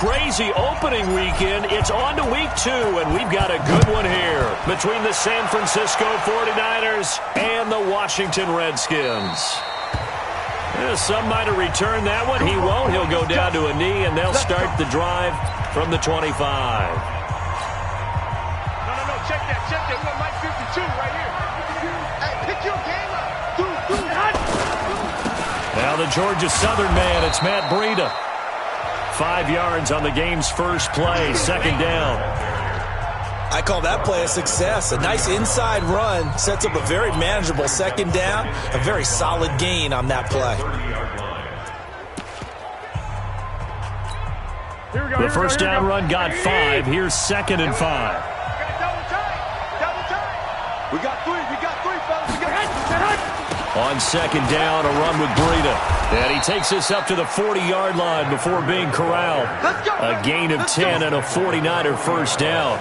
Crazy opening weekend. It's on to week 2, and we've got a good one here between the San Francisco 49ers and the Washington Redskins. Some might have returned that one. He won't. He'll go down to a knee, and they'll start the drive from the 25. No, check that. We got Mike 52 right here. Hey, pick your game up. Now the Georgia Southern man, it's Matt Breida. 5 yards on the game's first play, second down. I call that play a success. A nice inside run sets up a very manageable second down. A very solid gain on that play. The first down run got 5. Here's 2nd and 5. We got three, fellas. On second down, a run with Breida. And he takes this up to the 40-yard line before being corralled. A gain of 10 and a 49er first down.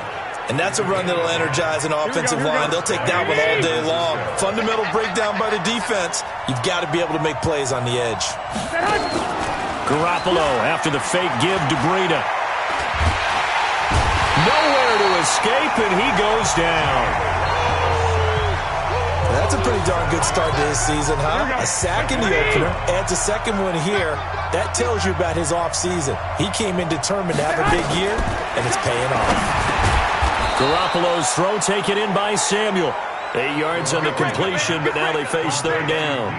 And that's a run that'll energize an offensive line. They'll take that one all day long. Fundamental breakdown by the defense. You've got to be able to make plays on the edge. Garoppolo after the fake give to Breida. Nowhere to escape, and he goes down. That's a pretty darn good start to his season, huh? A sack in the opener, adds a second one here. That tells you about his offseason. He came in determined to have a big year, and it's paying off. Garoppolo's throw taken in by Samuel. 8 yards on the completion, but now they face third down.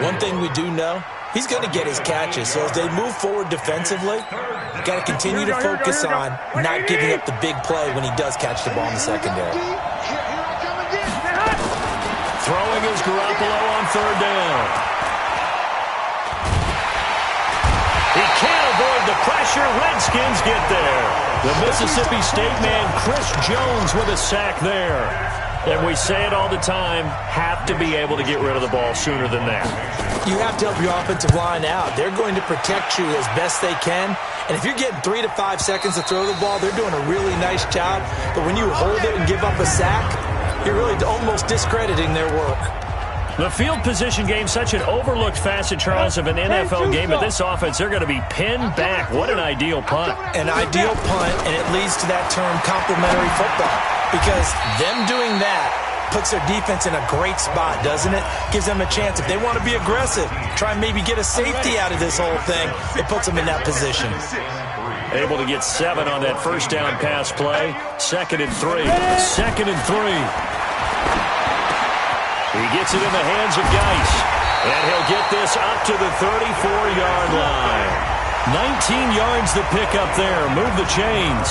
One thing we do know, he's going to get his catches. So as they move forward defensively, you got to continue to focus on not giving up the big play when he does catch the ball in the secondary. Throwing is Garoppolo on third down. He can't avoid the pressure. Redskins get there. The Mississippi State man, Chris Jones, with a sack there. And we say it all the time, have to be able to get rid of the ball sooner than that. You have to help your offensive line out. They're going to protect you as best they can. And if you're getting 3 to 5 seconds to throw the ball, they're doing a really nice job. But when you hold it and give up a sack, you're really almost discrediting their work. The field position game, such an overlooked facet, Charles, of an NFL game. But this offense, they're going to be pinned back. What an ideal punt. An ideal punt, and it leads to that term complementary football. Because them doing that puts their defense in a great spot, doesn't it? Gives them a chance. If they want to be aggressive, try and maybe get a safety out of this whole thing, it puts them in that position. Able to get 7 on that first down pass play. 2nd and 3. 2nd and 3. He gets it in the hands of Geis. And he'll get this up to the 34-yard line. 19 yards to pick up there. Move the chains.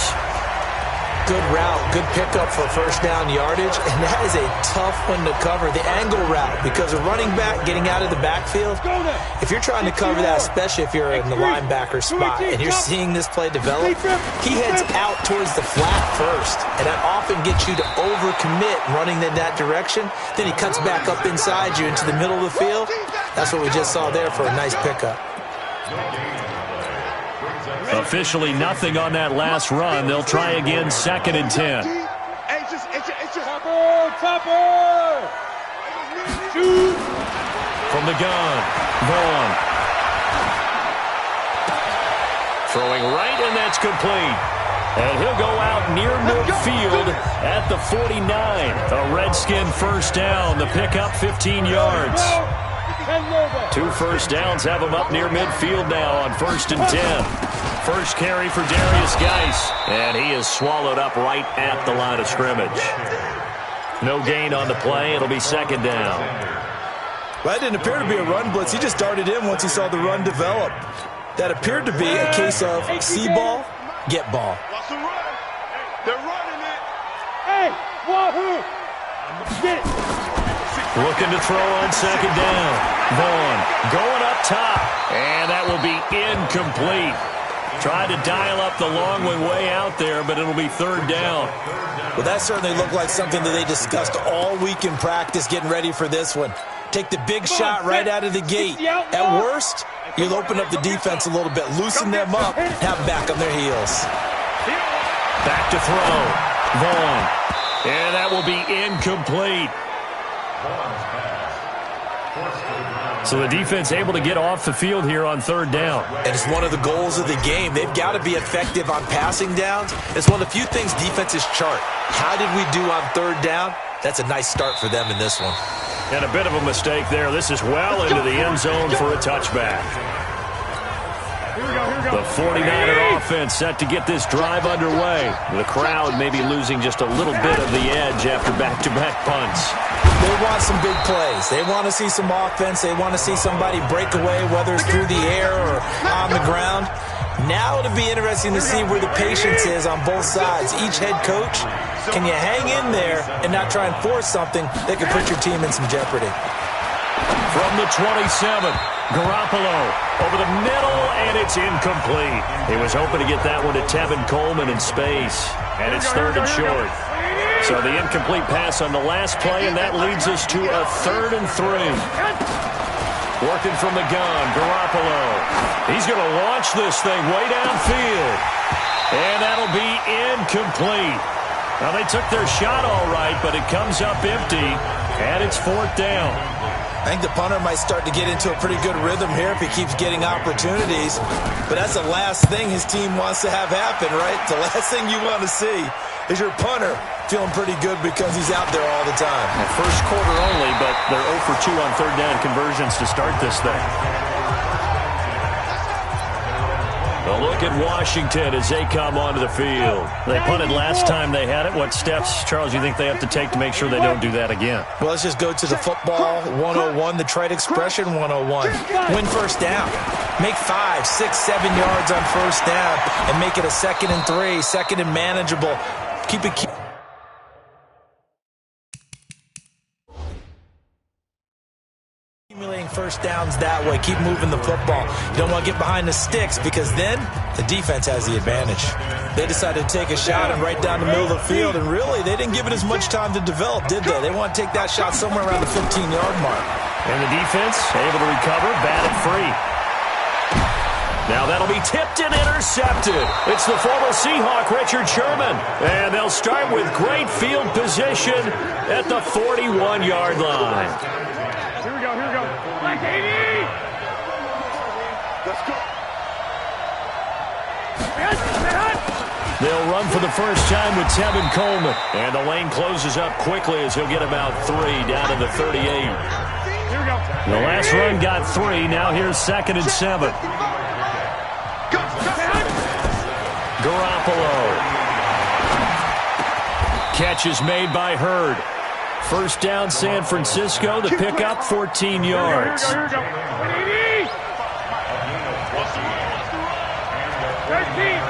Good route, good pickup for first down yardage, and that is a tough one to cover. The angle route, because a running back getting out of the backfield, if you're trying to cover that, especially if you're in the linebacker spot and you're seeing this play develop, he heads out towards the flat first, and that often gets you to overcommit running in that direction. Then he cuts back up inside you into the middle of the field. That's what we just saw there for a nice pickup. Officially nothing on that last run. They'll try again, 2nd and 10. From the gun, Vaughn. Throwing right, and that's complete. And he'll go out near midfield at the 49. A Redskin first down. The pickup, 15 yards. 2 first downs have him up near midfield now on 1st and 10. First carry for Darius Geis, and he is swallowed up right at the line of scrimmage. No gain on the play. It'll be 2nd down. Well, that didn't appear to be a run blitz. He just darted in once he saw the run develop. That appeared to be a case of see ball, get ball. They're running it. Hey, wahoo! Get it. Looking to throw on 2nd down. Vaughn going up top, and that will be incomplete. Tried to dial up the long one way out there, but it'll be 3rd down. Well, that certainly looked like something that they discussed all week in practice getting ready for this one. Take the big shot right out of the gate. At worst, you'll open up the defense a little bit, loosen them up, have them back on their heels. Back to throw. Vaughn. And that will be incomplete. So the defense able to get off the field here on third down. And it's one of the goals of the game. They've got to be effective on passing downs. It's one of the few things defenses chart. How did we do on third down? That's a nice start for them in this one. And a bit of a mistake there. This is well into the end zone for a touchback. The 49er offense set to get this drive underway. The crowd maybe losing just a little bit of the edge after back-to-back punts. They want some big plays. They want to see some offense. They want to see somebody break away, whether it's through the air or on the ground. Now it'll be interesting to see where the patience is on both sides. Each head coach, can you hang in there and not try and force something that could put your team in some jeopardy? From the 27, Garoppolo over the middle, and it's incomplete. He was hoping to get that one to Tevin Coleman in space, and it's third and short. So the incomplete pass on the last play, and that leads us to a 3rd and 3. Working from the gun, Garoppolo. He's going to launch this thing way downfield, and that'll be incomplete. Now, they took their shot all right, but it comes up empty, and it's 4th down. I think the punter might start to get into a pretty good rhythm here if he keeps getting opportunities. But that's the last thing his team wants to have happen, right? The last thing you want to see is your punter feeling pretty good because he's out there all the time. First quarter only, but they're 0 for 2 on third down conversions to start this thing. A look at Washington as they come onto the field. They punted last time they had it. What steps, Charles, you think they have to take to make sure they don't do that again? Well, let's just go to the football 101, the trite expression 101. Win first down. Make 5, 6, 7 yards on first down and make it a 2nd and 3, 2nd and manageable. Keep it. Accumulating first downs that way. Keep moving the football. You don't want to get behind the sticks because then the defense has the advantage. They decided to take a shot and right down the middle of the field, and really they didn't give it as much time to develop, did they? They want to take that shot somewhere around the 15-yard mark. And the defense able to recover, batted free. Now that'll be tipped and intercepted. It's the former Seahawk, Richard Sherman. And they'll start with great field position at the 41-yard line. Here we go. Black 80! Let's go. They'll run for the first time with Tevin Coleman. And the lane closes up quickly as he'll get about 3 down to the 38. Here we go. The last run got 3. Now here's 2nd and 7. Garoppolo. Catch is made by Hurd. First down, San Francisco. The pickup, 14 yards. Here we go. 13.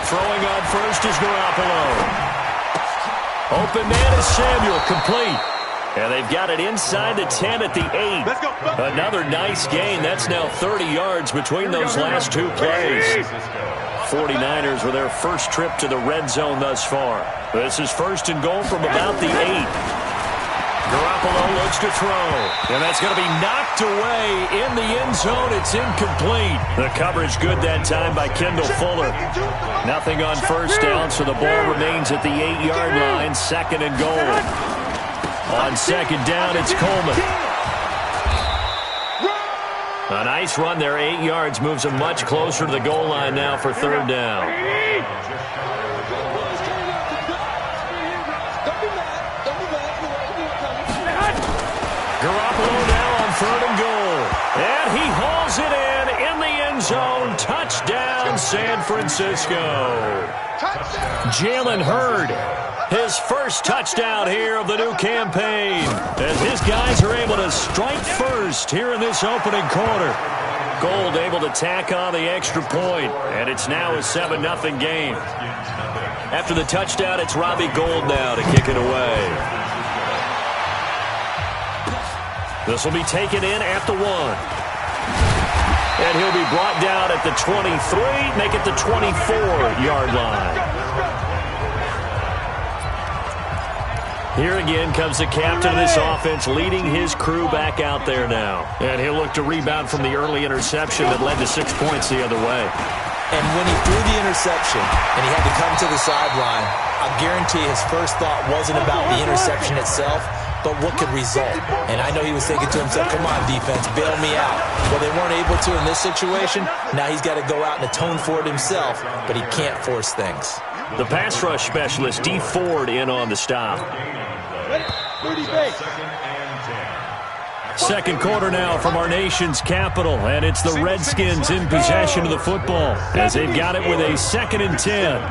Throwing on first is Garoppolo. Open man is Samuel, complete. And they've got it inside the 10 at the 8. Let's go. Another nice gain. That's now 30 yards between those last 2 plays. 49ers with their first trip to the red zone thus far. This is 1st and goal from about the 8. Garoppolo looks to throw. And that's going to be knocked away in the end zone. It's incomplete. The coverage good that time by Kendall Fuller. Nothing on first down, so the ball remains at the 8-yard line. 2nd and goal. On 2nd down, it's Coleman. A nice run there, 8 yards, moves him much closer to the goal line now for 3rd down. Garoppolo now on 3rd and goal. And he hauls it in the end zone. Touchdown, San Francisco. Jalen Hurd. His first touchdown here of the new campaign. As his guys are able to strike first here in this opening quarter. Gold able to tack on the extra point, and it's now a 7-0 game. After the touchdown, it's Robbie Gould now to kick it away. This will be taken in at the 1. And he'll be brought down at the 23, make it the 24-yard line. Here again comes the captain of this offense, leading his crew back out there now. And he'll look to rebound from the early interception that led to 6 points the other way. And when he threw the interception and he had to come to the sideline, I guarantee his first thought wasn't about the interception itself, but what could result? And I know he was thinking to himself, come on, defense, bail me out. Well, they weren't able to in this situation. Now he's got to go out and atone for it himself, but he can't force things. The pass rush specialist, D. Ford, in on the stop. Second quarter now from our nation's capital, and it's the Redskins in possession of the football as they've got it with a 2nd and 10.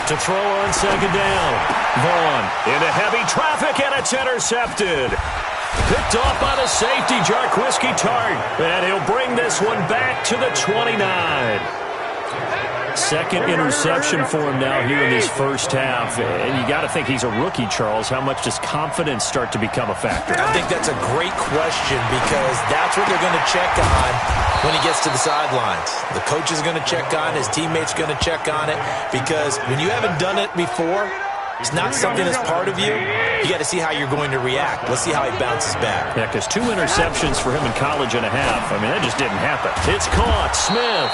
To throw on 2nd down. Vaughn into heavy traffic, and it's intercepted. Picked off by the safety, Jarquiski Tart, and he'll bring this one back to the 29. Second interception for him now here in this first half. And you got to think he's a rookie, Charles. How much does confidence start to become a factor? I think that's a great question because that's what they're going to check on when he gets to the sidelines. The coach is going to check on, his teammates are going to check on it, because when you haven't done it before, it's not something that's part of you. You got to see how you're going to react. Let's see how he bounces back. Yeah, because 2 interceptions for him in college and a half. I mean, that just didn't happen. It's caught. Smith.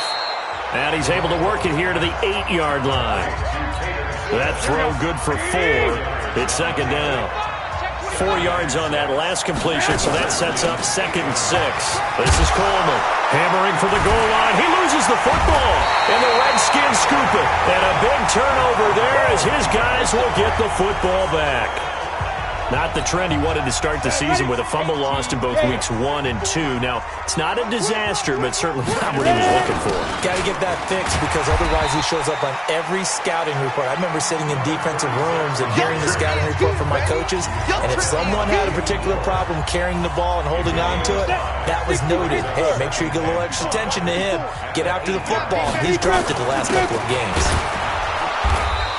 And he's able to work it here to the 8-yard line. That throw good for 4. It's 2nd down. 4 yards on that last completion, so that sets up 2nd and 6. This is Coleman hammering for the goal line. He loses the football, and the Redskins scoop it. And a big turnover there as his guys will get the football back. Not the trend he wanted to start the season with a fumble lost in both weeks 1 and 2. Now, it's not a disaster, but certainly not what he was looking for. Got to get that fixed because otherwise he shows up on every scouting report. I remember sitting in defensive rooms and hearing the scouting report from my coaches, and if someone had a particular problem carrying the ball and holding on to it, that was noted. Hey, make sure you get a little extra attention to him. Get after the football. He's dropped it the last couple of games.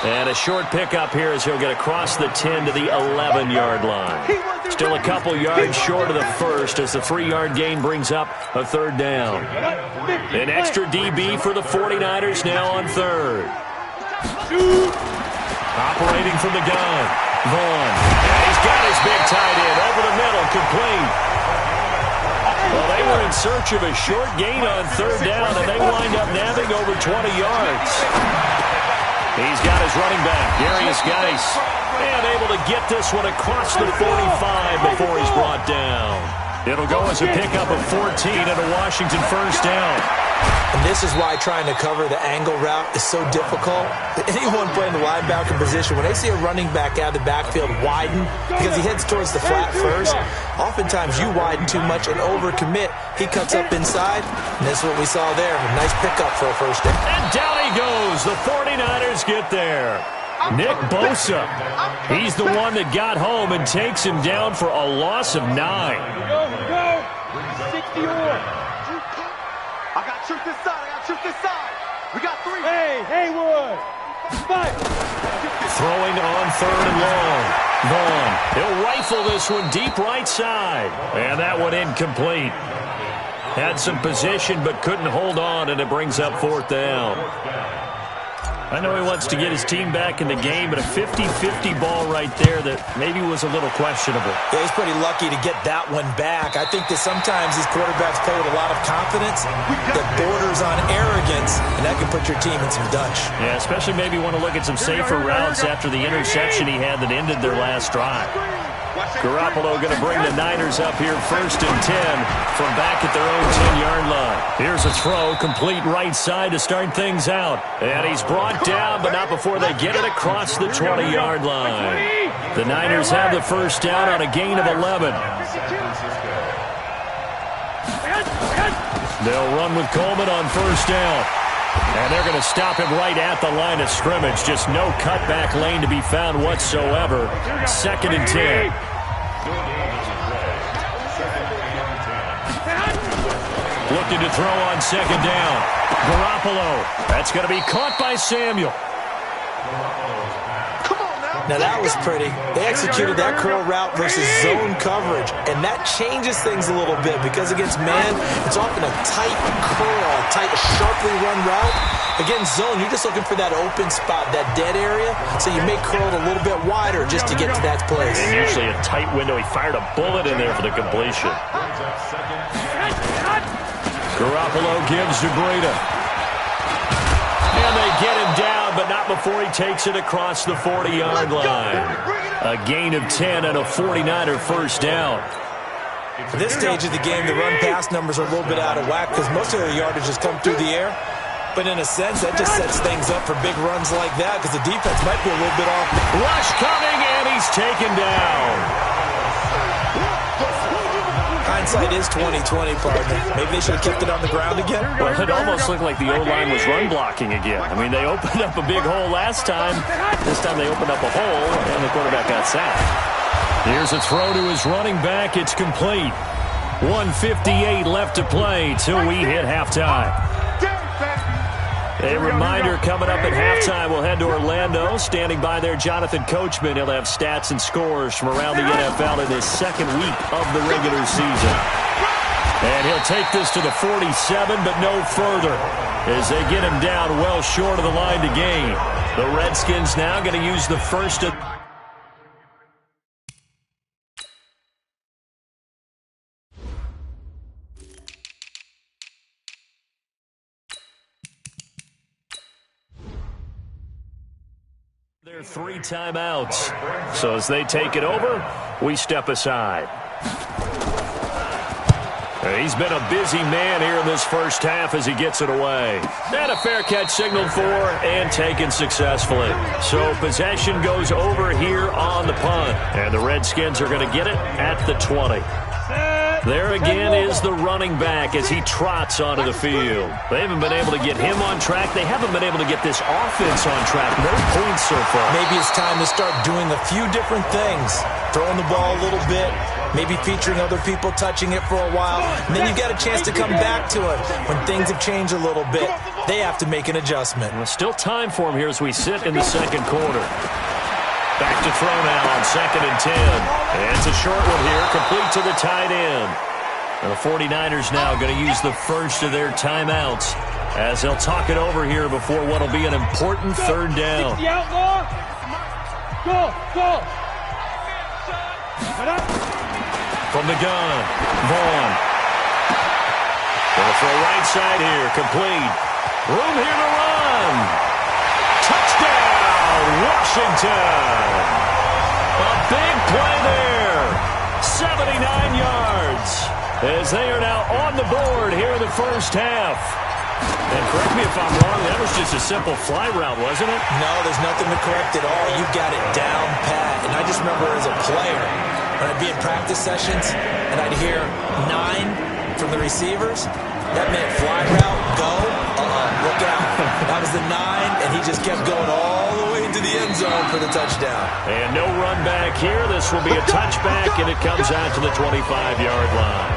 And a short pickup here as he'll get across the 10 to the 11-yard line. Still a couple yards short of the first as the 3-yard gain brings up a 3rd down. An extra DB for the 49ers now on 3rd. Operating from the gun. Vaughn. And he's got his big tight end over the middle, complete. Well, they were in search of a short gain on 3rd down, and they wind up nabbing over 20 yards. He's got his running back, Darius Geis, and able to get this one across the 45 before he's brought down. It'll go as a pickup of 14 and a Washington 1st down. And this is why trying to cover the angle route is so difficult. Anyone playing the linebacker position, when they see a running back out of the backfield widen because he heads towards the flat first, oftentimes you widen too much and overcommit. He cuts up inside, and this is what we saw there. A nice pickup for a 1st down. And down he goes. The 49ers get there. Nick Bosa. He's the one that got home and takes him down for a loss of 9. Go. 60 or. I got to shoot this side. We got 3. Hey, Haywood. 5. Throwing on 3rd and long. Vaughn. He'll rifle this one deep right side. And that one incomplete. Had some position but couldn't hold on, and it brings up 4th down. I know he wants to get his team back in the game, but a 50-50 ball right there that maybe was a little questionable. Yeah, he's pretty lucky to get that one back. I think that sometimes these quarterbacks play with a lot of confidence that borders on arrogance, and that can put your team in some Dutch. Yeah, especially maybe want to look at some safer routes after the interception he had that ended their last drive. Garoppolo going to bring the Niners up here 1st and 10 from back at their own 10-yard line. Here's a throw, complete right side to start things out. And he's brought down, but not before they get it across the 20-yard line. The Niners have the 1st down on a gain of 11. They'll run with Coleman on 1st down. And they're going to stop him right at the line of scrimmage. Just no cutback lane to be found whatsoever. 2nd and 10. Looking to throw on 2nd down. Garoppolo. That's going to be caught by Samuel. Now that was pretty. They executed that curl route versus zone coverage, and that changes things a little bit because against man, it's often a tight curl, a sharply run route. Against zone, you're just looking for that open spot, that dead area, so you may curl it a little bit wider just to get to that place. And usually a tight window. He fired a bullet in there for the completion. Garoppolo gives to Breida. And they get him down but not before he takes it across the 40-yard line. A gain of 10 and a 49er first down. At this stage of the game, the run-pass numbers are a little bit out of whack because most of their yardage has come through the air. But in a sense, that just sets things up for big runs like that because the defense might be a little bit off. Rush coming, and he's taken down. Hindsight is 20/20, partner. Maybe they should have kept it on the ground again. Well, it almost looked like the O-line was run blocking again. I mean, they opened up a big hole last time. This time they opened up a hole, and the quarterback got sacked. Here's a throw to his running back. It's complete. 1:58 left to play till we hit halftime. A reminder coming up at halftime, we'll head to Orlando. Standing by there, Jonathan Coachman. He'll have stats and scores from around the NFL in his second week of the regular season. And he'll take this to the 47, but no further, as they get him down well short of the line to gain. The Redskins now going to use the first of... Their 3 timeouts. So as they take it over, we step aside. He's been a busy man here in this first half as he gets it away. And a fair catch signaled for and taken successfully. So possession goes over here on the punt. And the Redskins are going to get it at the 20. There again is the running back as he trots onto the field. They haven't been able to get him on track. They haven't been able to get this offense on track. No points so far. Maybe it's time to start doing a few different things. Throwing the ball a little bit, maybe featuring other people touching it for a while, and then you get a chance to come back to it when things have changed a little bit. They have to make an adjustment. Well, still time for him here as we sit in the second quarter. Back to throw now on 2nd and 10. And it's a short one here, complete to the tight end. And the 49ers now going to use the first of their timeouts as they'll talk it over here before what will be an important third down. Go! From the gun, Vaughn. Going for a right side here, complete. Room here to run. Touchdown, Washington. A big play there. 79 yards as they are now on the board here in the first half. And correct me if I'm wrong, that was just a simple fly route, wasn't it? No, there's nothing to correct at all. You got it down pat. And I just remember as a player, when I'd be in practice sessions and I'd hear 9 from the receivers, that meant fly route, go, look out. That was the 9, and he just kept going all the way into the end zone for the touchdown. And no run back here. This will be a touchback, and it comes out to the 25-yard line.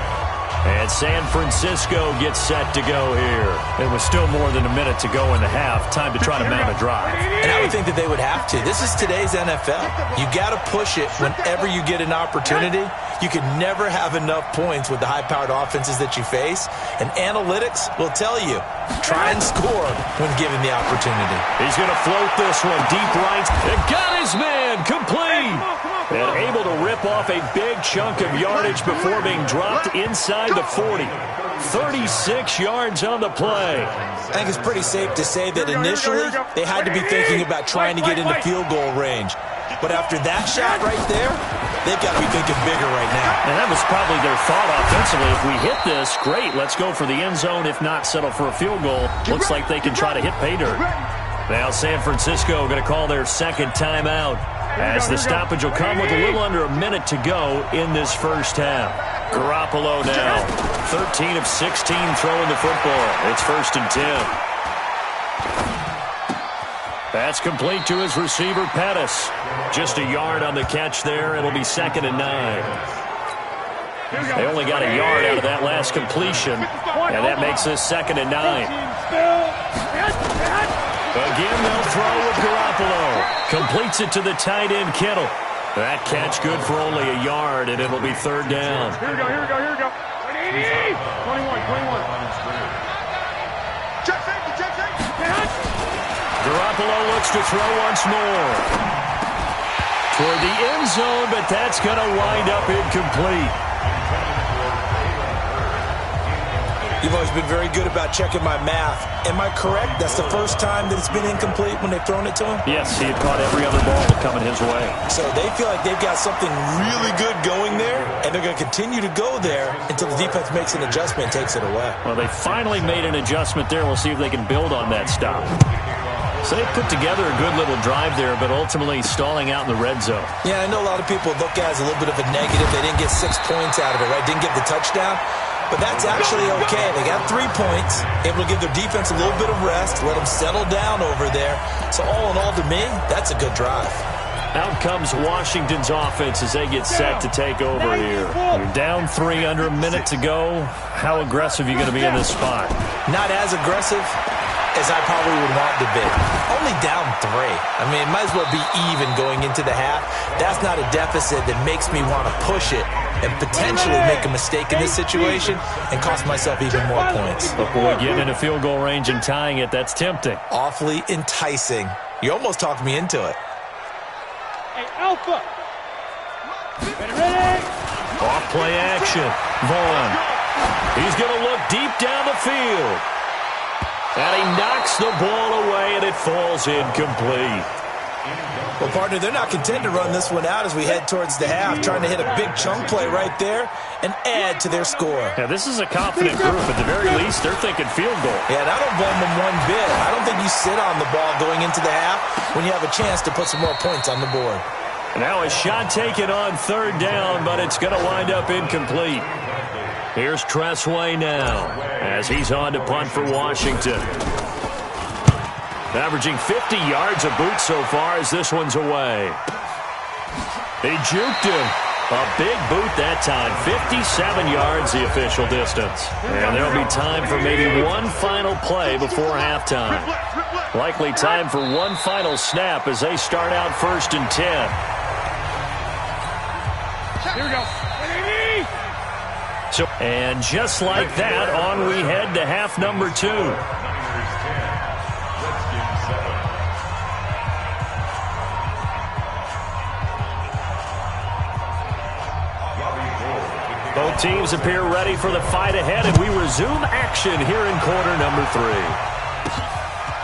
And San Francisco gets set to go here. It was still more than a minute to go in the half. Time to try to mount a drive. And I would think that they would have to. This is today's NFL. You got to push it whenever you get an opportunity. You can never have enough points with the high-powered offenses that you face. And analytics will tell you, try and score when given the opportunity. He's going to float this one deep right. And got his man complete. And able to rip off a big chunk of yardage before being dropped inside the 40. 36 yards on the play. I think it's pretty safe to say that initially they had to be thinking about trying to get into field goal range. But after that shot right there, they've got to be thinking bigger right now. And that was probably their thought offensively. If we hit this, great, let's go for the end zone. If not, settle for a field goal. Looks like they can try to hit pay dirt. Now San Francisco going to call their second timeout, as the stoppage will come with a little under a minute to go in this first half. Garoppolo now, 13 of 16 throwing the football. It's 1st and 10. That's complete to his receiver, Pettis. Just a yard on the catch there. It'll be 2nd and 9. They only got a yard out of that last completion, and that makes this 2nd and 9. Again, they'll throw with Garoppolo. Completes it to the tight end, Kittle. That catch good for only a yard, and it'll be 3rd down. Here we go. 21. Check safety. Garoppolo looks to throw once more. Toward the end zone, but that's going to wind up incomplete. You've always been very good about checking my math. Am I correct? That's the first time that it's been incomplete when they've thrown it to him? Yes, he had caught every other ball coming his way. So they feel like they've got something really good going there, and they're going to continue to go there until the defense makes an adjustment and takes it away. Well, they finally made an adjustment there. We'll see if they can build on that stop. So they put together a good little drive there, but ultimately stalling out in the red zone. Yeah, I know a lot of people look at it as a little bit of a negative. They didn't get 6 points out of it, right? Didn't get the touchdown. But that's actually okay. They got 3 points, able to give their defense a little bit of rest, let them settle down over there. So all in all, to me, that's a good drive. Out comes Washington's offense as they get set to take over here. You're down 3 under a minute to go. How aggressive are you going to be in this spot? Not as aggressive as I probably would want to be. Only down 3. I mean, it might as well be even going into the half. That's not a deficit that makes me want to push it and potentially make a mistake in this situation and cost myself even more points. But boy, getting in a field goal range and tying it, that's tempting. Awfully enticing. You almost talked me into it. Hey, Alpha. Ready? Off play action. Vaughn. He's going to look deep down the field. And he knocks the ball away, and it falls incomplete. Well, partner, they're not content to run this one out as we head towards the half, trying to hit a big chunk play right there and add to their score. Yeah, this is a confident group. At the very least, they're thinking field goal. Yeah, and I don't blame them one bit. I don't think you sit on the ball going into the half when you have a chance to put some more points on the board. Now a shot taken on 3rd down, but it's going to wind up incomplete. Here's Tressway now as he's on to punt for Washington. Averaging 50 yards a boot so far as this one's away. He juked him. A big boot that time. 57 yards the official distance. And there'll be time for maybe one final play before halftime. Likely time for one final snap as they start out 1st and 10. Here we go. So, and just like that, on we head to half number 2. Both teams appear ready for the fight ahead, and we resume action here in quarter number 3.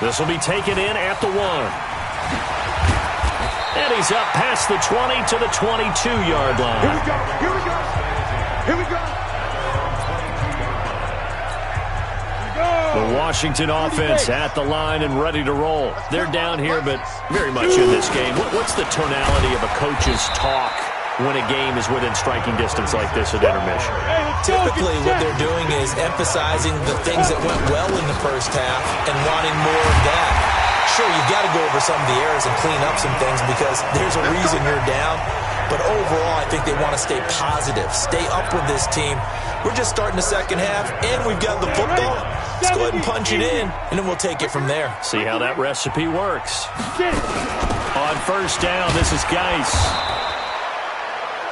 This will be taken in at the 1. And he's up past the 20 to the 22-yard line. Here we go. Here we go. Here we go. The Washington offense at the line and ready to roll. They're down here, but very much in this game. What's the tonality of a coach's talk when a game is within striking distance like this at intermission? Typically, what they're doing is emphasizing the things that went well in the first half and wanting more of that. Sure, you've got to go over some of the errors and clean up some things because there's a reason you're down. But overall, I think they want to stay positive, stay up with this team. We're just starting the second half, and we've got the football. Let's go ahead and punch it in, and then we'll take it from there. See how that recipe works. On 1st down, this is Geis.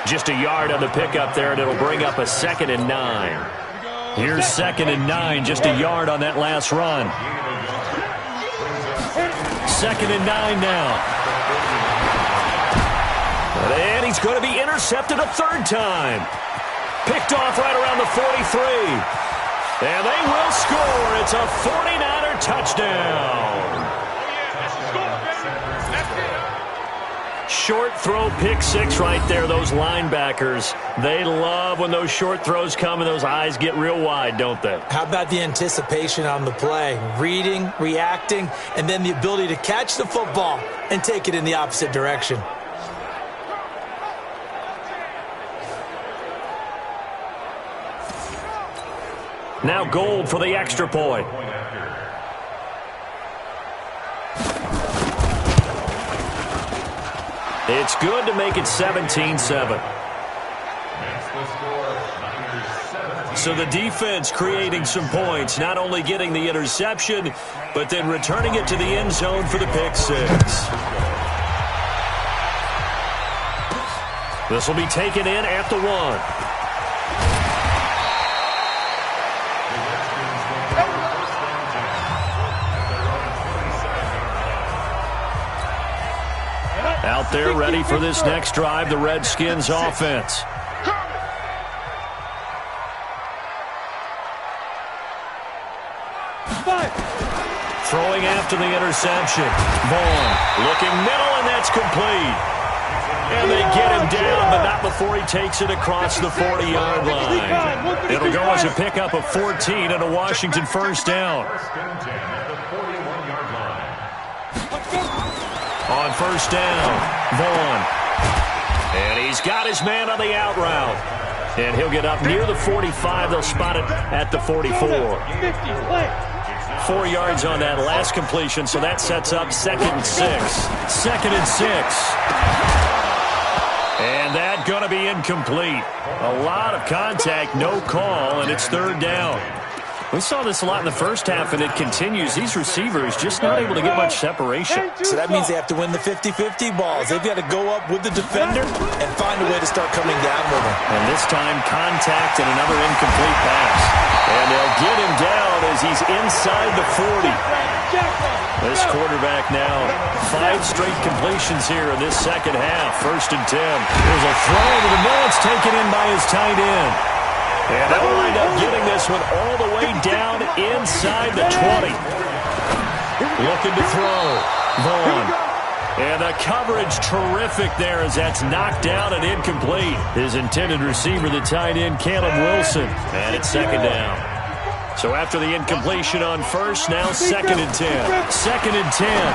Just a yard on the pickup there, and it'll bring up a 2nd and 9. Here's 2nd and 9, just a yard on that last run. 2nd and 9 now. And he's going to be intercepted a 3rd time. Picked off right around the 43. And they will score. It's a 49er touchdown. Short throw, pick 6 right there. Those linebackers, they love when those short throws come and those eyes get real wide, don't they? How about the anticipation on the play? Reading, reacting, and then the ability to catch the football and take it in the opposite direction. Now Gold for the extra point. It's good to make it 17-7. So the defense creating some points, not only getting the interception, but then returning it to the end zone for the pick 6. This will be taken in at the 1. Out there ready for this next drive, the Redskins offense. Throwing after the interception. Vaughn looking middle, and that's complete. And they get him down, but not before he takes it across the 40-yard line. It'll go as a pickup of 14 and a Washington first down. On first down, Vaughn. And he's got his man on the out route. And he'll get up near the 45. They'll spot it at the 44. 4 yards on that last completion, so that sets up 2nd and 6. 2nd and 6. And that going to be incomplete. A lot of contact, no call, and it's 3rd down. We saw this a lot in the first half, and it continues. These receivers just not able to get much separation. So that means they have to win the 50-50 balls. They've got to go up with the defender and find a way to start coming down with him. And this time, contact and another incomplete pass. And they'll get him down as he's inside the 40. This quarterback now, 5 straight completions here in this second half. 1st and 10. There's a throw over the middle. It's taken in by his tight end. And they'll wind up getting this one all the way down inside the 20. Looking to throw. Vaughn. And the coverage terrific there as that's knocked down and incomplete. His intended receiver, the tight end, Caleb Wilson. And it's 2nd down. So after the incompletion on first, now 2nd and 10. 2nd and 10.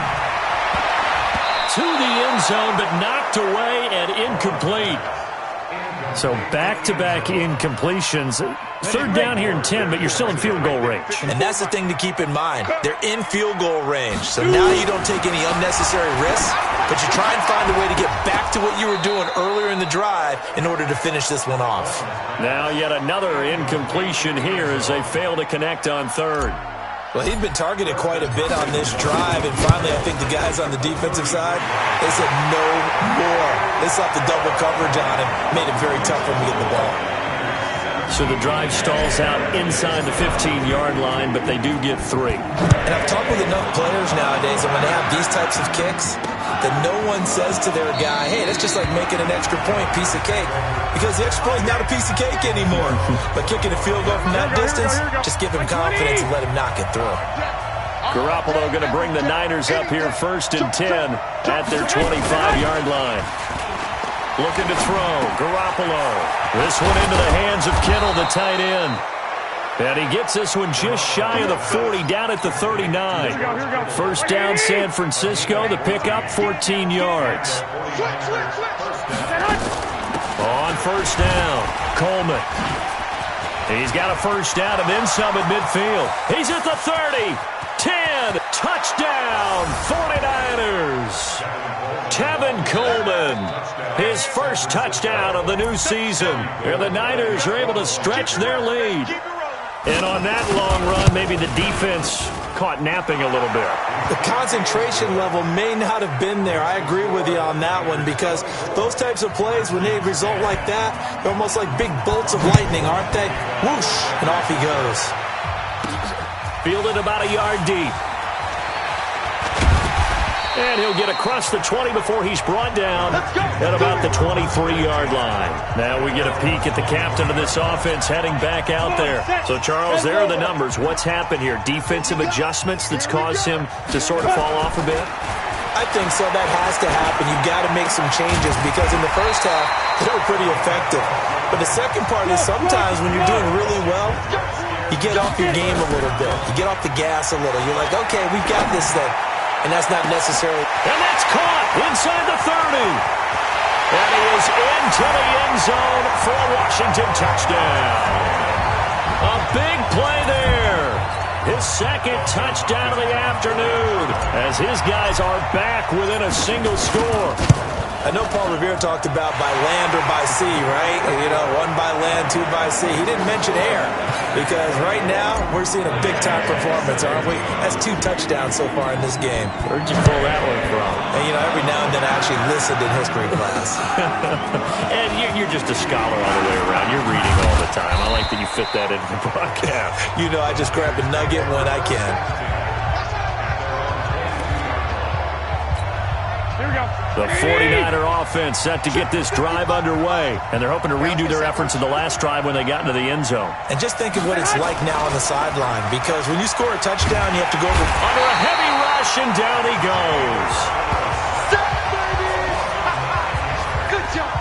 To the end zone, but knocked away and incomplete. So back-to-back incompletions. 3rd down here in 10, but you're still in field goal range. And that's the thing to keep in mind. They're in field goal range. So now you don't take any unnecessary risks, but you try and find a way to get back to what you were doing earlier in the drive in order to finish this one off. Now yet another incompletion here as they fail to connect on 3rd. Well, he'd been targeted quite a bit on this drive, and finally I think the guys on the defensive side, they said no more. They slapped the double coverage on him, made it very tough for him to get the ball. So the drive stalls out inside the 15-yard line, but they do get 3. And I've talked with enough players nowadays, and when they have these types of kicks, that no one says to their guy, hey, that's just like making an extra point, piece of cake. Because the extra point is not a piece of cake anymore. But kicking a field goal from that distance, just give him confidence and let him knock it through. Garoppolo going to bring the Niners up here 1st and 10 at their 25-yard line. Looking to throw. Garoppolo. This one into the hands of Kittle, the tight end. And he gets this one just shy of the 40, down at the 39. 1st down, San Francisco. The pickup, 14 yards. On 1st down, Coleman. He's got a 1st down and then some at midfield. He's at the 30. 10. Touchdown, 49ers. Tevin Coleman, his 1st touchdown of the new season. And the Niners are able to stretch their lead. And on that long run, maybe the defense caught napping a little bit. The concentration level may not have been there. I agree with you on that one, because those types of plays, when they result like that, they're almost like big bolts of lightning, aren't they? Whoosh, and off he goes. Fielded about a yard deep. And he'll get across the 20 before he's brought down at about the 23-yard line. Now we get a peek at the captain of this offense heading back out there. So, Charles, there are the numbers. What's happened here? Defensive adjustments that's caused him to sort of fall off a bit? I think so. That has to happen. You've got to make some changes, because in the first half, they were pretty effective. But the second part is sometimes when you're doing really well, you get off your game a little bit. You get off the gas a little. You're like, okay, we've got this thing. And that's not necessarily. And that's caught inside the 30. And he is into the end zone for a Washington touchdown. A big play there. His 2nd touchdown of the afternoon as his guys are back within a single score. I know Paul Revere talked about by land or by sea, right? You know, 1 by land, 2 by sea. He didn't mention air, because right now we're seeing a big-time performance, aren't we? That's 2 touchdowns so far in this game. Where'd you pull that one from? And, you know, every now and then I actually listened in history class. And you're just a scholar all the way around. You're reading all the time. I like that you fit that into the broadcast. You know, I just grab a nugget when I can. The 49er offense set to get this drive underway, and they're hoping to redo their efforts in the last drive when they got into the end zone. And just think of what it's like now on the sideline, because when you score a touchdown, you have to go under a heavy rush, and down he goes. Good job.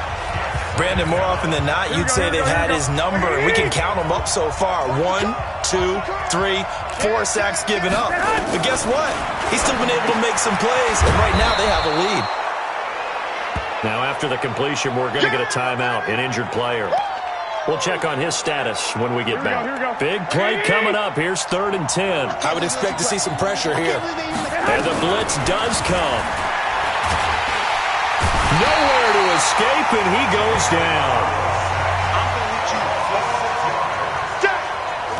Brandon, more often than not, you'd say they've had his number, and we can count them up so far. 1, 2, 3, 4 sacks given up. But guess what? He's still been able to make some plays, and right now they have a lead. Now, after the completion, we're going to get a timeout, an injured player. We'll check on his status when we get back. Big play coming up. Here's 3rd and 10. I would expect to see some pressure here. And the blitz does come. Nowhere to escape, and he goes down.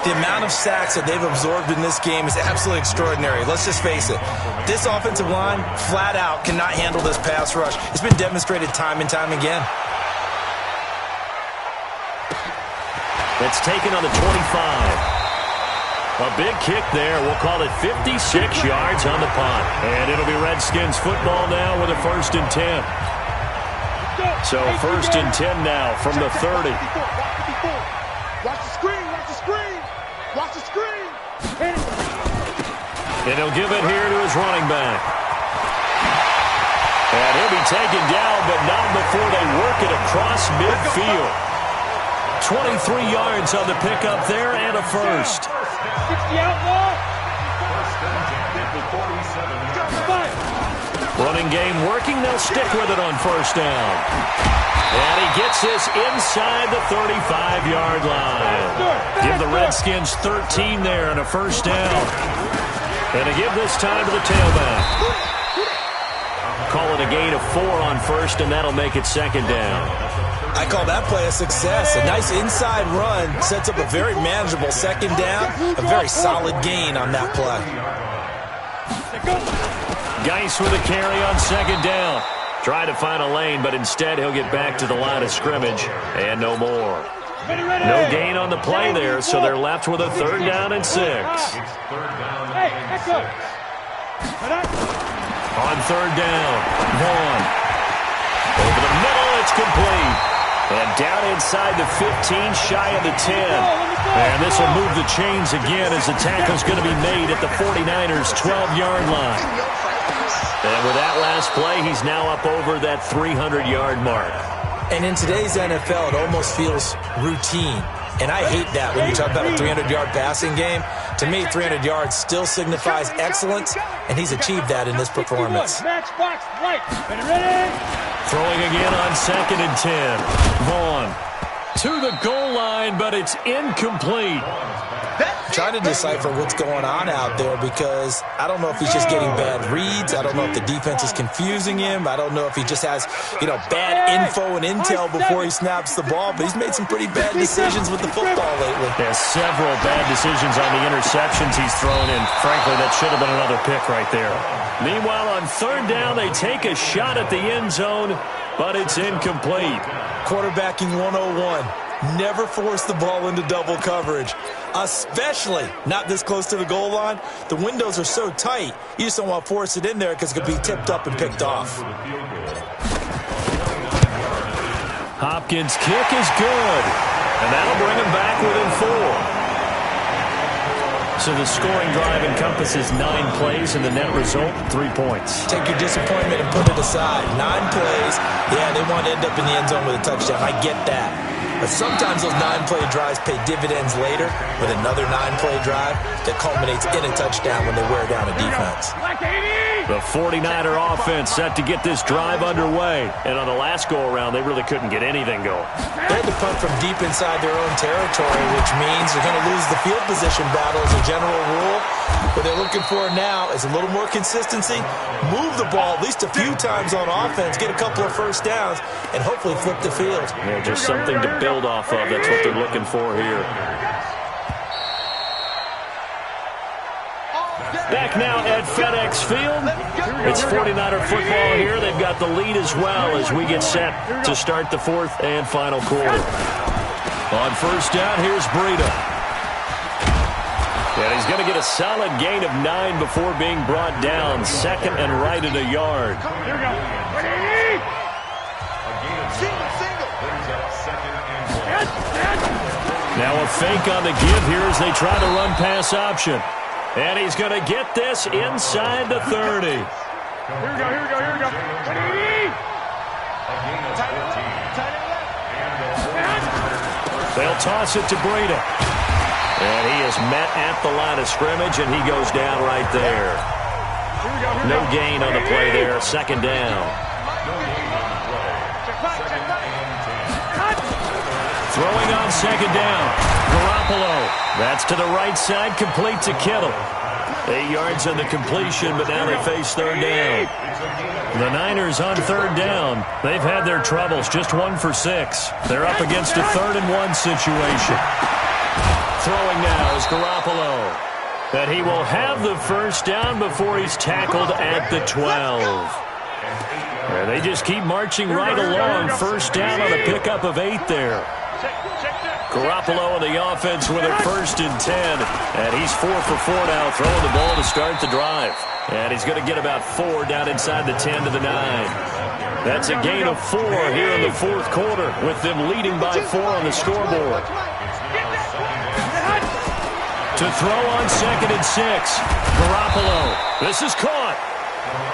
The amount of sacks that they've absorbed in this game is absolutely extraordinary. Let's just face it. This offensive line, flat out, cannot handle this pass rush. It's been demonstrated time and time again. That's taken on the 25. A big kick there. We'll call it 56 yards on the punt. And it'll be Redskins football now with a 1st and 10. So 1st and 10 now from the 30. Watch the screen. Watch the screen. Watch the screen. And he'll give it here to his running back. And he'll be taken down, but not before they work it across midfield. 23 yards on the pickup there and a 1st. 60 outlaw. Running game working. They'll stick with it on 1st down. And he gets this inside the 35-yard line. Give the Redskins 13 there and a 1st down. And to give this time to the tailback. Call it a gain of 4 on 1st, and that'll make it 2nd down. I call that play a success. A nice inside run sets up a very manageable 2nd down. A very solid gain on that play. Geis with a carry on 2nd down. Try to find a lane, but instead he'll get back to the line of scrimmage, and no more. No gain on the play there, so they're left with a 3rd down and 6. On 3rd down, Vaughn. Over the middle, it's complete. And down inside the 15, shy of the 10. And this will move the chains again as the tackle's going to be made at the 49ers' 12-yard line. And with that last play, he's now up over that 300-yard mark. And in today's NFL, it almost feels routine. And I hate that when you talk about a 300-yard passing game. To me, 300 yards still signifies excellence, and he's achieved that in this performance. Throwing again on 2nd and 10. Vaughn to the goal line, but it's incomplete. Trying to decipher what's going on out there, because I don't know if he's just getting bad reads. I don't know if the defense is confusing him. I don't know if he just has, bad info and intel before he snaps the ball, but he's made some pretty bad decisions with the football lately. There's several bad decisions on the interceptions he's thrown in. Frankly, that should have been another pick right there. Meanwhile, on 3rd down, they take a shot at the end zone, but it's incomplete. Quarterbacking 101. Never force the ball into double coverage, especially not this close to the goal line. The windows are so tight, you just don't want to force it in there because it could be tipped up and picked off. Hopkins' kick is good, and that'll bring him back within 4. So the scoring drive encompasses 9 plays, and the net result, 3 points. Take your disappointment and put it aside. 9 plays, yeah, they want to end up in the end zone with a touchdown. I get that. But sometimes those 9-play drives pay dividends later with another 9-play drive that culminates in a touchdown when they wear down a defense. The 49er offense set to get this drive underway. And on the last go-around, they really couldn't get anything going. They had to punt from deep inside their own territory, which means they're going to lose the field position battle as a general rule. What they're looking for now is a little more consistency, move the ball at least a few times on offense, get a couple of 1st downs, and hopefully flip the field. Yeah, just something to build off of. That's what they're looking for here. Back now at FedEx Field. It's 49er football here. They've got the lead as well as we get set to start the 4th and final quarter. On 1st down, here's Breida. And he's going to get a solid gain of 9 before being brought down. Second and right at a yard. Here we go. Now a fake on the give here as they try to run pass option. And he's going to get this inside the 30. Here we go, here we go, here we go. They'll toss it to Breida. And he is met at the line of scrimmage, and he goes down right there. No gain on the play there. Second down. Throwing on second down. Garoppolo. That's to the right side, complete to Kittle. 8 yards on the completion, but now they face third down. The Niners on third down. They've had their troubles, just 1 for 6. They're up against a 3rd and 1 situation. Throwing now is Garoppolo. That he will have the first down before he's tackled at the 12. And they just keep marching right along. First down on a pickup of 8 there. Garoppolo and the offense with a 1st and 10. And he's 4 for 4 now, throwing the ball to start the drive. And he's going to get about 4 down inside the 10 to the 9. That's a gain of 4 here in the 4th quarter, with them leading by 4 on the scoreboard. To throw on 2nd and 6. Garoppolo. This is caught.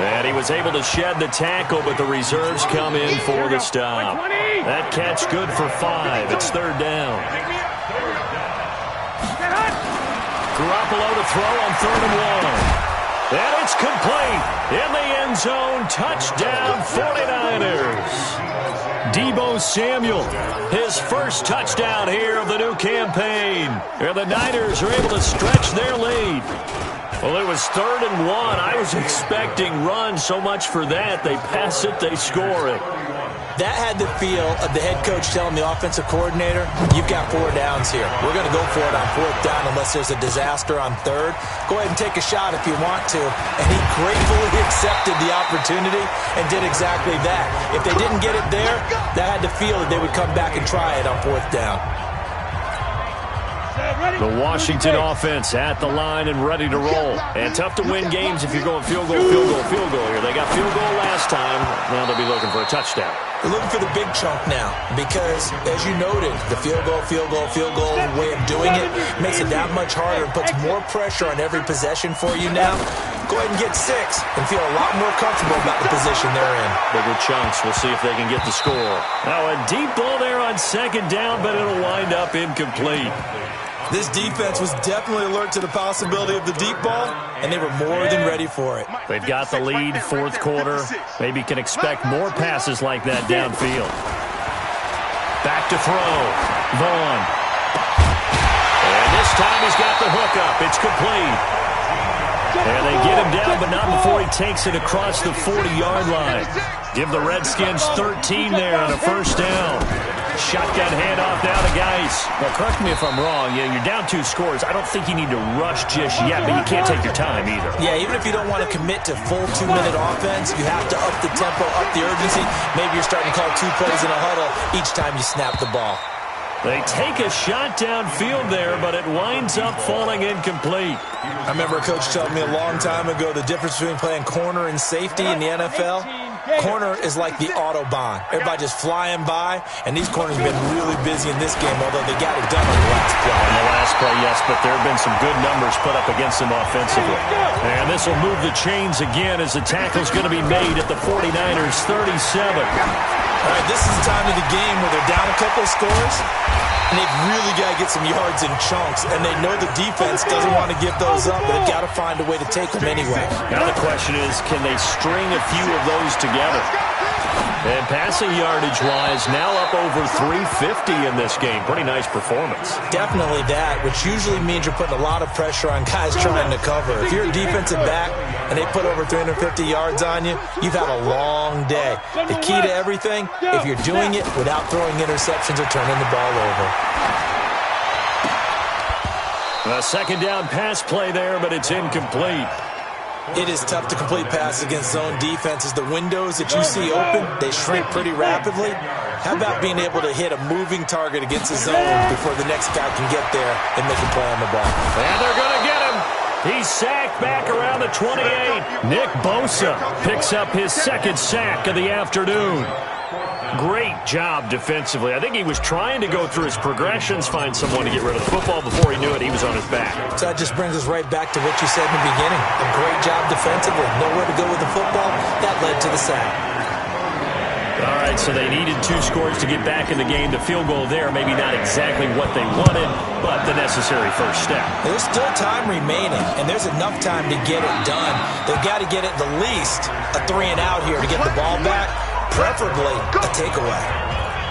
And he was able to shed the tackle, but the reserves come in for the stop. That catch good for 5. It's third down. Garoppolo to throw on 3rd and 1. And it's complete. In the end zone. Touchdown 49ers. Deebo Samuel, his first touchdown here of the new campaign. And the Niners are able to stretch their lead. Well, it was 3rd and 1. I was expecting run, so much for that. They pass it, they score it. That had the feel of the head coach telling the offensive coordinator, you've got 4 downs here. We're going to go for it on 4th down unless there's a disaster on 3rd. Go ahead and take a shot if you want to. And he gratefully accepted the opportunity and did exactly that. If they didn't get it there, that had the feel that they would come back and try it on 4th down. The Washington offense at the line and ready to roll. And tough to win games if you're going field goal, field goal, field goal here. They got field goal last time. Now they'll be looking for a touchdown. They're looking for the big chunk now because, as you noted, the field goal way of doing it makes it that much harder and puts more pressure on every possession for you now. Go ahead and get 6 and feel a lot more comfortable about the position they're in. Bigger chunks. We'll see if they can get the score. Now a deep ball there on 2nd down, but it'll wind up incomplete. This defense was definitely alert to the possibility of the deep ball, and they were more than ready for it. They've got the lead, 4th quarter. Maybe can expect more passes like that downfield. Back to throw. Vaughn. And this time he's got the hook up. It's complete. And they get him down, but not before he takes it across the 40-yard line. Give the Redskins 13 there on a first down. Shotgun handoff now to Geis. Well, correct me if I'm wrong. Yeah, you're down 2 scores. I don't think you need to rush just yet, but you can't take your time either. Yeah, even if you don't want to commit to full 2-minute offense, you have to up the tempo, up the urgency. Maybe you're starting to call 2 plays in a huddle each time you snap the ball. They take a shot downfield there, but it winds up falling incomplete. I remember a coach telling me a long time ago the difference between playing corner and safety in the NFL. Corner is like the Autobahn. Everybody just flying by, and these corners have been really busy in this game, although they got it done on the last play. On the last play, yes, but there have been some good numbers put up against them offensively. And this will move the chains again as the tackle's going to be made at the 49ers 37. All right, this is the time of the game where they're down a couple of scores, and they've really got to get some yards in chunks, and they know the defense doesn't want to give those up, but they've got to find a way to take them anyway. Now the question is, can they string a few of those together? And passing yardage-wise, now up over 350 in this game. Pretty nice performance. Definitely that, which usually means you're putting a lot of pressure on guys trying to cover. If you're a defensive back and they put over 350 yards on you, you've had a long day. The key to everything, if you're doing it without throwing interceptions or turning the ball over. A 2nd down pass play there, but it's incomplete. It is tough to complete passes against zone defenses. The windows that you see open, they shrink pretty rapidly. How about being able to hit a moving target against a zone before the next guy can get there and make a play on the ball? And they're going to get He's sacked back around the 28. Nick Bosa picks up his second sack of the afternoon. Great job defensively. I think he was trying to go through his progressions, find someone to get rid of the football. Before he knew it, he was on his back. So that just brings us right back to what you said in the beginning. A great job defensively. Nowhere to go with the football. That led to the sack. All right, so they needed 2 scores to get back in the game. The field goal there, maybe not exactly what they wanted, but the necessary first step. There's still time remaining, and there's enough time to get it done. They've got to get at the least a 3-and-out here to get the ball back, preferably a takeaway.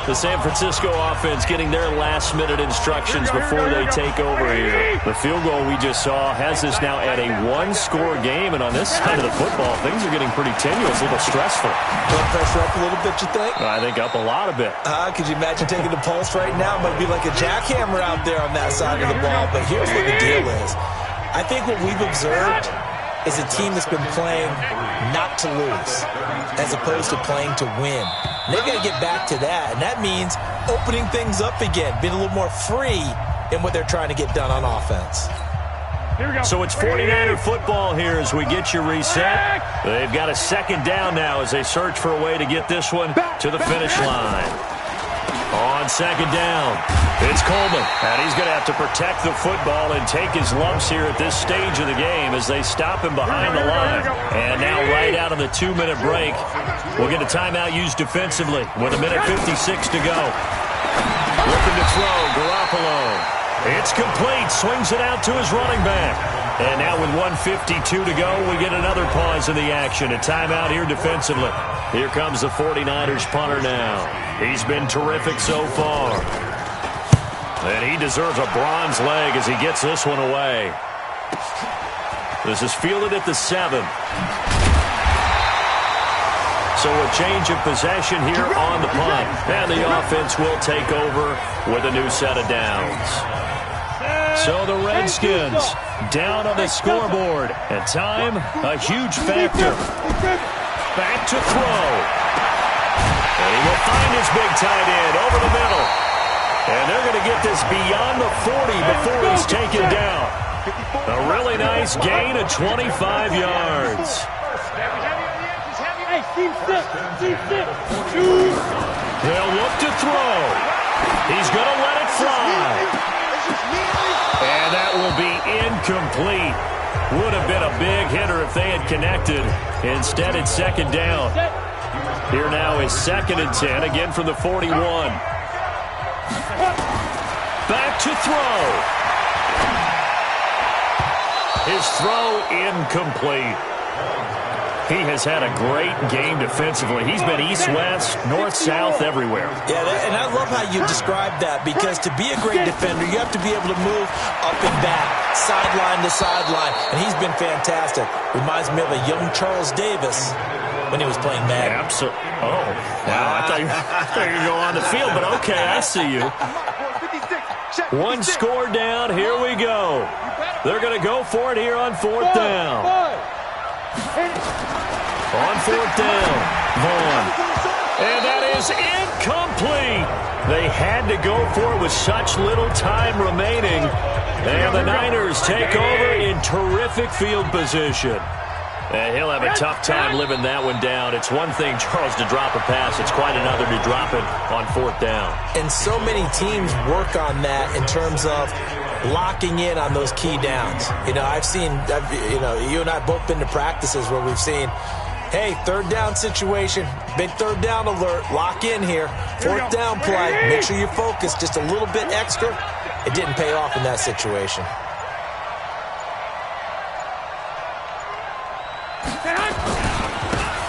The San Francisco offense getting their last-minute instructions before they take over here. The field goal we just saw has us now at a 1-score game, and on this side of the football, things are getting pretty tenuous, a little stressful. Blood pressure up a little bit, you think? I think up a lot a bit. Could you imagine taking the pulse right now? It might be like a jackhammer out there on that side of the ball, but here's what the deal is. I think what we've observed is a team that's been playing not to lose as opposed to playing to win. And they've got to get back to that, and that means opening things up again, being a little more free in what they're trying to get done on offense. So it's 49er football here as we get you reset. They've got a second down now as they search for a way to get this one to the finish line. On second down, it's Coleman, and he's going to have to protect the football and take his lumps here at this stage of the game as they stop him behind the line. And now right out of the 2-minute break, we'll get a timeout used defensively with 1:56 to go. Looking to throw, Garoppolo. It's complete, swings it out to his running back. And now with 1:52 to go, we get another pause in the action. A timeout here defensively. Here comes the 49ers punter now. He's been terrific so far. And he deserves a bronze leg as he gets this one away. This is fielded at the 7. So a change of possession here on the punt. And the offense will take over with a new set of downs. So the Redskins down on the scoreboard. And time, a huge factor. Back to throw. And he will find his big tight end over the middle. And they're going to get this beyond the 40 before he's taken down. A really nice gain of 25 yards. They'll look to throw. He's going to let it fly. And that will be incomplete. Would have been a big hitter if they had connected. Instead, it's second down. Here now is 2nd and 10, again from the 41. Back to throw. His throw incomplete. He has had a great game defensively. He's been east-west, north-south, everywhere. Yeah, and I love how you describe that, because to be a great defender, you have to be able to move up and back, sideline to sideline, and he's been fantastic. Reminds me of a young Charles Davis when he was playing Madden. Absolutely. Oh, wow. I thought you were going to go on the field, but okay, I see you. 1 score down. Here we go. They're going to go for it here on 4th down. On 4th down, Vaughn. And that is incomplete. They had to go for it with such little time remaining. And the Niners take over in terrific field position. And he'll have a tough time living that one down. It's one thing, Charles, to drop a pass. It's quite another to drop it on 4th down. And so many teams work on that in terms of locking in on those key downs. You know, you and I both been to practices where we've seen, hey, 3rd down situation, big 3rd down alert, lock in here. 4th down play, make sure you focus just a little bit extra. It didn't pay off in that situation.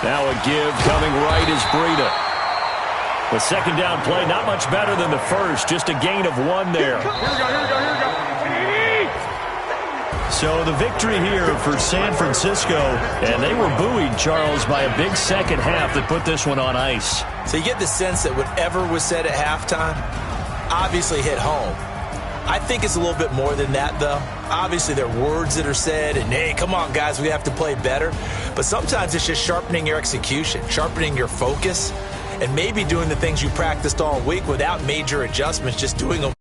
Now a give coming right is Breida. The 2nd down play, not much better than the first, just a gain of 1 there. Here we go. So the victory here for San Francisco, and they were buoyed, Charles, by a big second half that put this one on ice. So you get the sense that whatever was said at halftime obviously hit home. I think it's a little bit more than that, though. Obviously, there are words that are said, and, hey, come on, guys, we have to play better. But sometimes it's just sharpening your execution, sharpening your focus, and maybe doing the things you practiced all week without major adjustments, just doing them